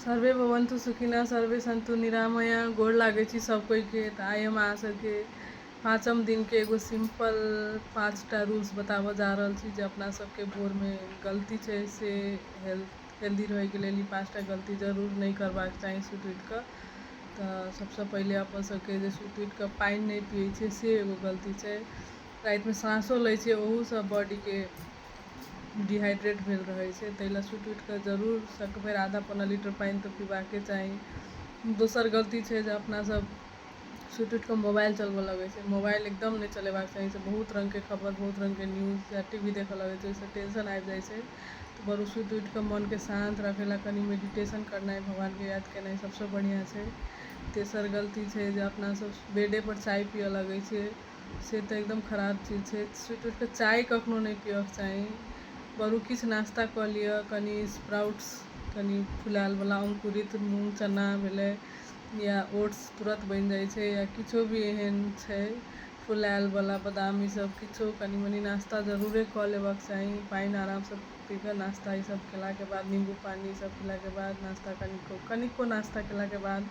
Survey भवन्तु सुखिनः survey सन्तु निरामया। गोड़ लागे छी सब कोई के। तो आइ हम अहाँ सबके पाँचम दिन के एगो सिंपल 5टा रूल्स बताबऽ जा रहल छी जे अपना सबके भोर में गलती छै से हेल्दी रहे के लिए 5टा गलती जरूर नहीं करबाक चाही सुत उठ कऽ। तो सबसे पहले अपन सबके जे सुत उठ कऽ पानि नहीं पिए छै से एगो गलती छै। रात में साँसो लै छै ओहूसँ बॉडी के डिहाइड्रेट भेल रहे छै, ताहि लए सुत उठ कऽ जरूर सक भरि आधा पौना लीटर पानि तऽ पीबाके चाही। दोसर गलती छै जे अपना सब सुत उठ कऽ मोबाइल चलबऽ लगे छै। मोबाइल एकदम नहीं चलेबाक चाही। से बहुत रंग के खबर, बहुत रंग के न्यूज या टीवी देखऽ लगे छै, ओहिसँ टेंशन आबि जाइ छै। तो बरू सुत उठ कऽ मन के शांत रखे ला कनी मेडिटेशन करनाइ, भगवान के याद केनाइ सबसे बढ़िया छै। तेसर गलती छै जे अपना सब बेडे पर चाय पियऽ लगे छै, से तऽ एकदम खराब चीज छै। सुत उठ कऽ चाय कखनो नहीं पियऽके चाही। बरू किछु नाश्ता कऽ लिअ, कनी स्प्राउट्स, कनी फुलाएल वाला अंकुरित मूंग चना भेलै या ओट्स तुरंत बनि जाइ छै, या किछो भी एहन छै फुलाएल वाला बादाम, ई सब किछो कनी मनी नाश्ता जरूरे कऽ लेबाक चाही। पानि आराम से पी कऽ नाश्ता ई सब केला के बाद, नींबू पानी ई सब पीला के बाद नाश्ता कनिको नाश्ता केला के बाद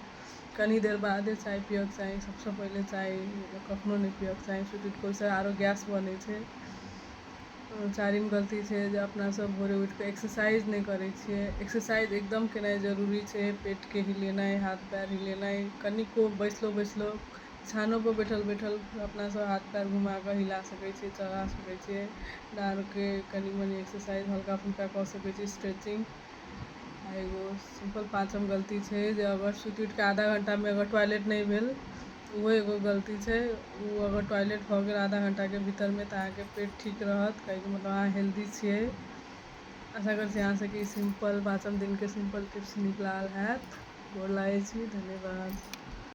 कनी देर बादे चाय पियऽके चाही। सबसे पहले चाय कखनो नहीं पियऽके चाही सुत उठ कऽ, ओहिसँ आरो गैस बनै छै। चारिम गलती छै जे अपना सब भोरे उठ कऽ एक्सरसाइज नहीं करै छियै। एक्सरसाइज एकदम केनाइ जरूरी छै। पेट के हिलेनाइ, हाथ पैर हिलेनाइ, कनिको बैसलो छानो पर बैठल बैठल अपना सब हाथ पैर घुमा कऽ हिला सकै छियै, चला सकै छियै। डाँड़ के कनी मनी एक्सरसाइज हल्का फुल्का कऽ सकै छी, स्ट्रेचिंग। आ एगो सिंपल पाँचम गलती छै जे अगर सुत उठ कऽ आधा घंटा में अगर टॉयलेट नहीं भेल, ओहो एगो गलती छै। ओ अगर टॉयलेट भऽ गेल आधा घंटा के भीतर में तऽ अहाँके पेट ठीक रहत, कहैके मतलब अहाँ हेल्दी छियै। आशा करै छी अहाँ सबके सिंपल पाँचम दिन के सिंपल टिप्स नीक लागल हैत। गोर लागै छी, धन्यवाद।